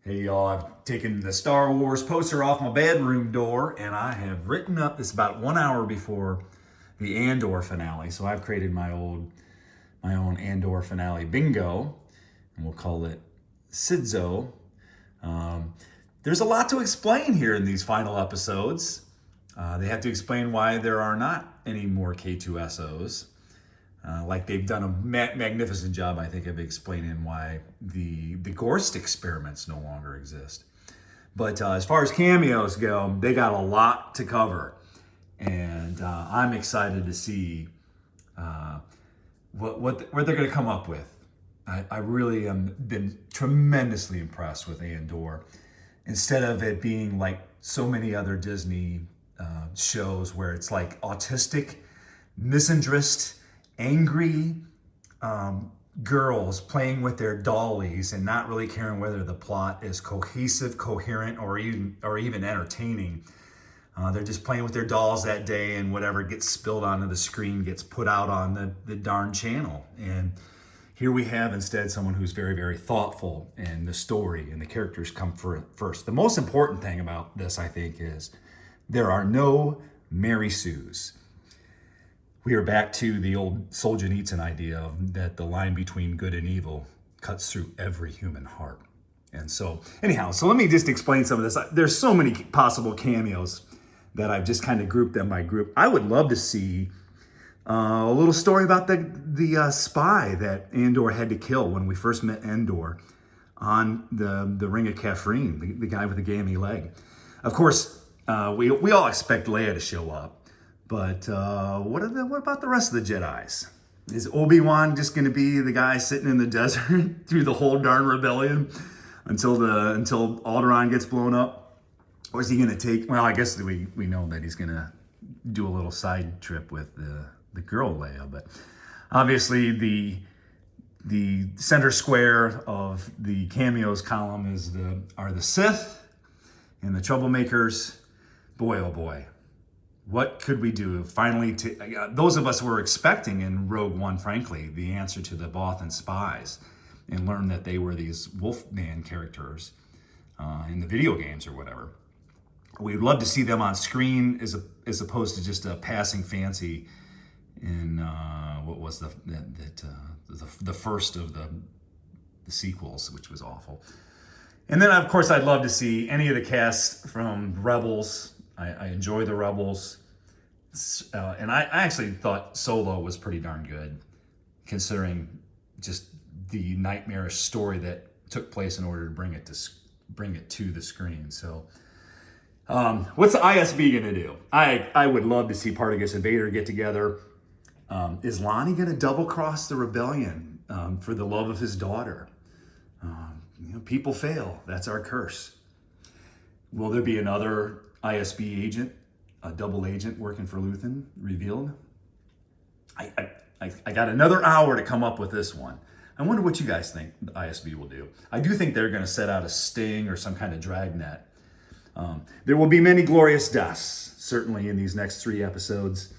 Hey y'all, I've taken the Star Wars poster off my bedroom door and I have written up this about 1 hour before the Andor finale. So I've created my own Andor finale bingo, and we'll call it Sidzo. There's a lot to explain here in these final episodes. They have to explain why there are not any more K2SOs. Like they've done a magnificent job, I think, of explaining why the Gorst experiments no longer exist. But as far as cameos go, they got a lot to cover, and I'm excited to see what they're going to come up with. I really am been tremendously impressed with Andor. Instead of it being like so many other Disney shows where it's like autistic, misandrist, angry girls playing with their dollies and not really caring whether the plot is cohesive, coherent, or even entertaining. They're just playing with their dolls that day, and whatever gets spilled onto the screen gets put out on the darn channel. And here we have instead someone who's very, very thoughtful, and the story and the characters come first. The most important thing about this, I think, is there are no Mary Sues. We are back to the old Solzhenitsyn idea of that the line between good and evil cuts through every human heart. And so, anyhow, so let me just explain some of this. There's so many possible cameos that I've just kind of grouped them by group. I would love to see a little story about the spy that Andor had to kill when we first met Andor on the Ring of Kafrene, the guy with the gammy leg. Of course, we all expect Leia to show up. But what about the rest of the Jedis? Is Obi-Wan just going to be the guy sitting in the desert through the whole darn rebellion until Alderaan gets blown up? Or is he going to take? Well, I guess we know that he's going to do a little side trip with the girl Leia, but obviously the center square of the cameos column are the Sith and the troublemakers. Boy, oh boy. What could we do finally those of us who were expecting in Rogue One, frankly, the answer to the Bothan spies, and learn that they were these Wolfman characters in the video games or whatever. We'd love to see them on screen as opposed to just a passing fancy in what was the first of the sequels, which was awful. And then, of course, I'd love to see any of the cast from Rebels. I enjoy the Rebels. And I actually thought Solo was pretty darn good, considering just the nightmarish story that took place in order to bring it to the screen. So what's the ISB going to do? I would love to see Partagas and Vader get together. Is Lonnie going to double cross the rebellion for the love of his daughter? People fail. That's our curse. Will there be another ISB agent, a double agent working for Luthen, revealed? I got another hour to come up with this one. I wonder what you guys think the ISB will do. I do think they're going to set out a sting or some kind of dragnet. There will be many glorious deaths, certainly in these next 3 episodes.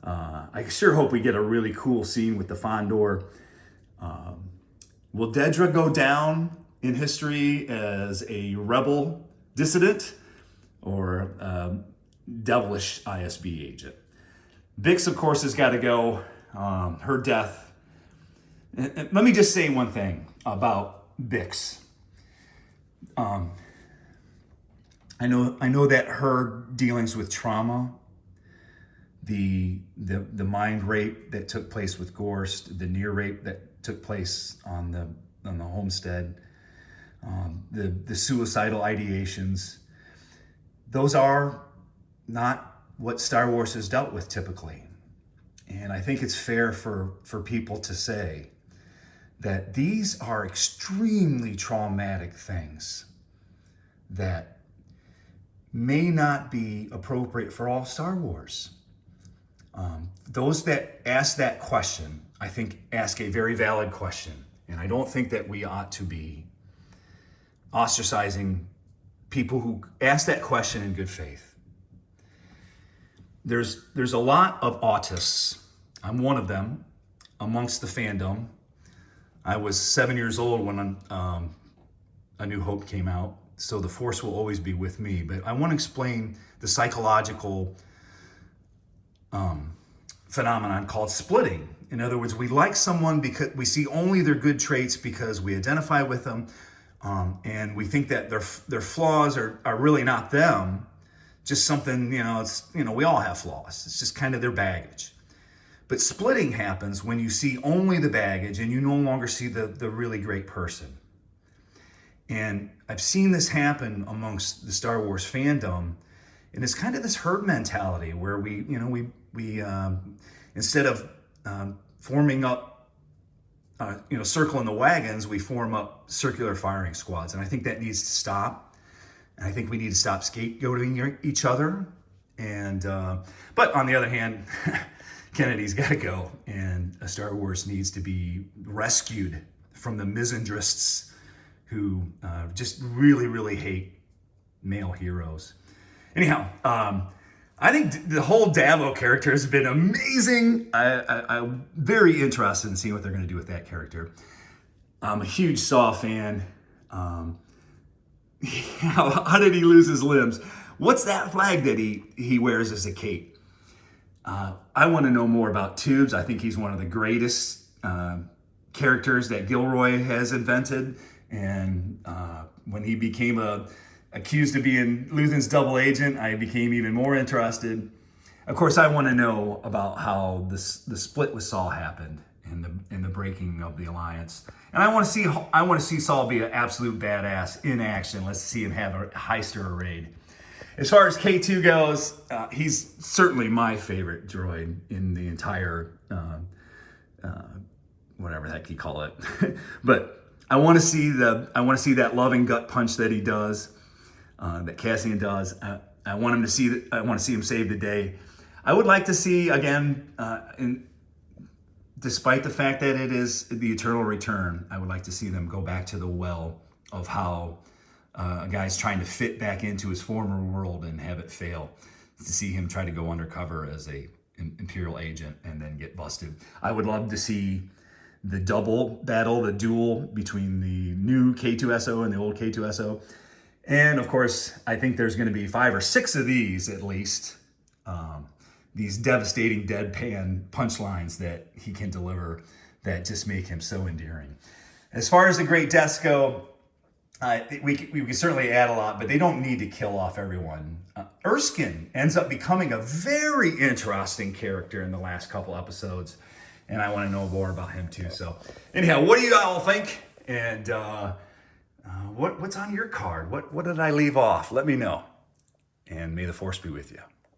I sure hope we get a really cool scene with the Fondor. Will Dedra go down in history as a rebel dissident or devilish ISB agent? Bix, of course, has got to go. Her death. And let me just say one thing about Bix. I know that her dealings with trauma, the mind rape that took place with Gorst, the near rape that took place on the homestead, the suicidal ideations. Those are not what Star Wars has dealt with typically. And I think it's fair for people to say that these are extremely traumatic things that may not be appropriate for all Star Wars. Those that ask that question, I think, ask a very valid question. And I don't think that we ought to be ostracizing people who ask that question in good faith. There's a lot of autists. I'm one of them amongst the fandom. I was 7 years old when A New Hope came out, so the Force will always be with me. But I want to explain the psychological phenomenon called splitting. In other words, we like someone because we see only their good traits because we identify with them, and we think that their flaws are really not them, just something, we all have flaws. It's just kind of their baggage. But splitting happens when you see only the baggage and you no longer see the really great person. And I've seen this happen amongst the Star Wars fandom, and it's kind of this herd mentality where we instead of forming up, circling the wagons, we form up circular firing squads. And I think that needs to stop. And I think we need to stop scapegoating each other. And but on the other hand, Kennedy's got to go, and Star Wars needs to be rescued from the misandrists who just really, really hate male heroes. Anyhow, I think the whole Davo character has been amazing. I'm very interested in seeing what they're going to do with that character. I'm a huge Saw fan. How did he lose his limbs? What's that flag that he wears as a cape? I want to know more about Tubes. I think he's one of the greatest characters that Gilroy has invented. And when he became accused of being Luthen's double agent, I became even more interested. Of course, I want to know about how the split with Saul happened in the breaking of the alliance. And I want to see Saul be an absolute badass in action. Let's see him have a heist or a raid. As far as K2 goes, he's certainly my favorite droid in the entire whatever the heck you call it. But I want to see that loving gut punch that he does, that Cassian does. I want to see him save the day. I would like to see again, despite the fact that it is the eternal return, I would like to see them go back to the well of how a guy's trying to fit back into his former world and have it fail. To see him try to go undercover as an Imperial agent and then get busted. I would love to see the double battle, the duel between the new K2SO and the old K2SO. And of course, I think there's going to be 5 or 6 of these at least. These devastating deadpan punchlines that he can deliver that just make him so endearing. As far as the great deaths go, we can certainly add a lot, but they don't need to kill off everyone. Erskine ends up becoming a very interesting character in the last couple episodes, and I want to know more about him too. So anyhow, what do you all think? And what's on your card? What did I leave off? Let me know. And may the Force be with you.